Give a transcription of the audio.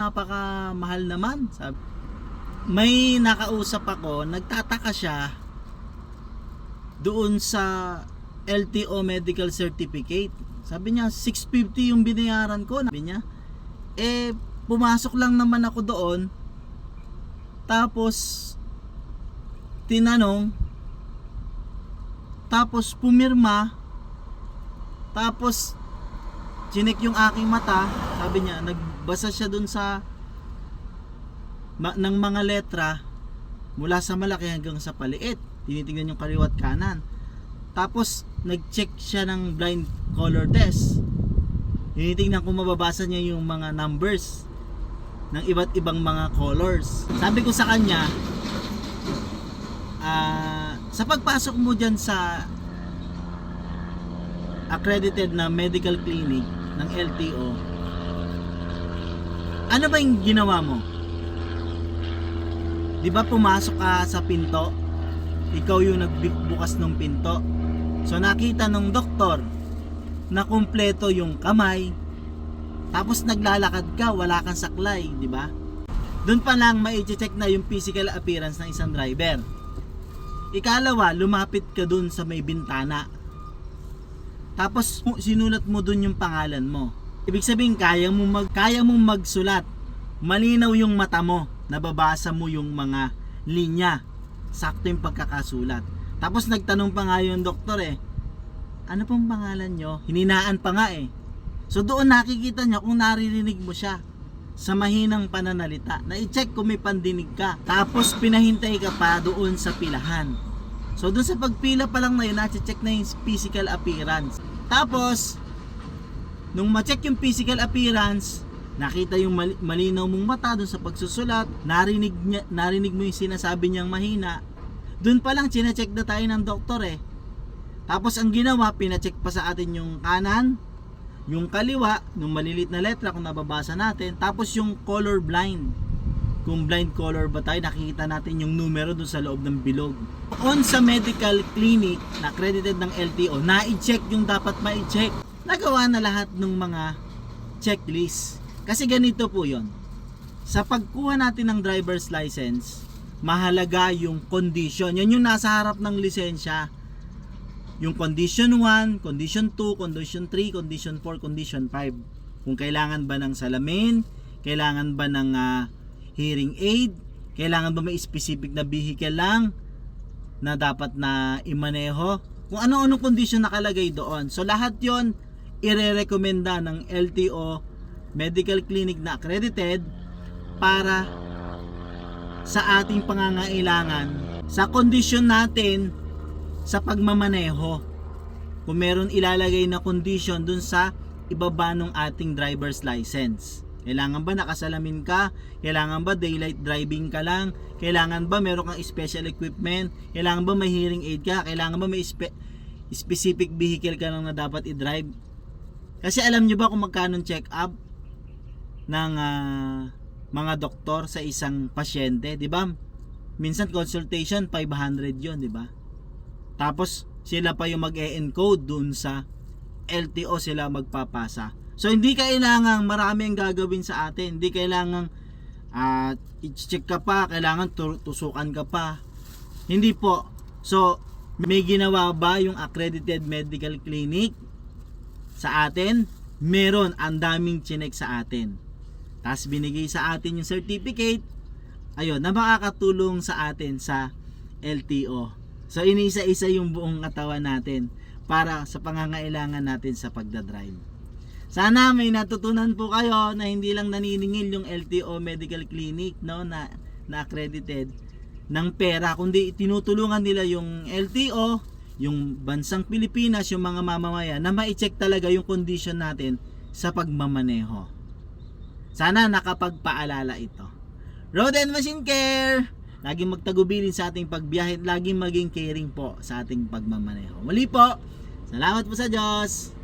napakamahal naman. May nakausap ako, nagtataka siya doon sa LTO medical certificate. Sabi niya 650 yung binayaran ko. Sabi niya, pumasok lang naman ako doon. Tapos tinanong, tapos pumirma, tapos chinek yung aking mata. Sabi niya, nagbasa siya dun sa ng mga letra mula sa malaki hanggang sa paliit. Tinitingnan yung kaliwat kanan. Tapos nag-check siya ng blind color test. Tinitingnan kung mababasa niya yung mga numbers ng iba't ibang mga colors. Sabi ko sa kanya, sa pagpasok mo dyan sa accredited na medical clinic ng LTO, ano ba yung ginawa mo? Di ba pumasok ka sa pinto? Ikaw yung nagbukas ng pinto. So nakita ng doktor na kumpleto yung kamay. Tapos naglalakad ka, wala kang saklay, di ba? Doon pa lang mai-check na yung physical appearance ng isang driver. Ikalawa, lumapit ka doon sa may bintana. Tapos sinulat mo doon yung pangalan mo. Ibig sabihin kaya mong magsulat. Malinaw yung mata mo. Nababasa mo yung mga linya. Sakto yung pagkakasulat. Tapos nagtanong pa nga yung doktor ano pong pangalan nyo? Hininaan pa nga So doon nakikita niya kung naririnig mo siya sa mahinang pananalita. Na-i-check kung may pandinig ka. Tapos pinahintay ka pa doon sa pilahan. So doon sa pagpila pa lang na yun, na-check na yung physical appearance. Tapos nung ma-check yung physical appearance, nakita yung malinaw mong mata doon sa pagsusulat, narinig mo yung sinasabi niyang mahina. Doon pa lang chine-check na tayo ng doktor Tapos ang ginawa, pina-check pa sa atin yung kanan, yung kaliwa, yung malilit na letra kung nababasa natin, tapos yung color blind. Kung blind color ba tayo, nakikita natin yung numero doon sa loob ng bilog. On sa medical clinic na accredited ng LTO, na-i-check yung dapat ma-i-check. Nagawa na lahat ng mga checklist. Kasi ganito po yon. Sa pagkuha natin ng driver's license, mahalaga yung condition. Yan yung nasa harap ng lisensya. Yung condition 1, condition 2, condition 3, condition 4, condition 5. Kung kailangan ba ng salamin, kailangan ba ng hearing aid, kailangan ba may specific na vehicle lang na dapat na imaneho, kung ano-ano condition nakalagay doon. So lahat yon ire-recommenda ng LTO medical clinic na accredited para sa ating pangangailangan sa kondisyon natin sa pagmamaneho. Kung meron ilalagay na condition dun sa ibaba ng ating driver's license, kailangan ba nakasalamin ka? Kailangan ba daylight driving ka lang? Kailangan ba meron kang special equipment? Kailangan ba may hearing aid ka? Kailangan ba may specific vehicle ka lang na dapat i-drive? Kasi alam nyo ba kung magkano check up ng mga doktor sa isang pasyente, di ba? Minsan consultation 500 yon, di ba? Tapos sila pa yung mag-e-encode dun sa LTO, sila magpapasa. So hindi kailangang marami ang gagawin sa atin. Hindi kailangang i-check ka pa, kailangan tusukan ka pa. Hindi po. So may ginawa ba yung accredited medical clinic sa atin? Meron, ang daming chinek sa atin. Tapos binigay sa atin yung certificate, ayun, na makakatulong sa atin sa LTO. So inisa-isa yung buong katawan natin para sa pangangailangan natin sa pagdadrive. Sana may natutunan po kayo na hindi lang naniningil yung LTO Medical Clinic, no, na accredited ng pera, kundi tinutulungan nila yung LTO, yung bansang Pilipinas, yung mga mamamayan na ma-check talaga yung condition natin sa pagmamaneho. Sana nakapagpaalala ito. Road and Machine Care, laging magtagubilin sa ating pagbiyahe, laging maging caring po sa ating pagmamaneho. Muli po, salamat po sa Diyos.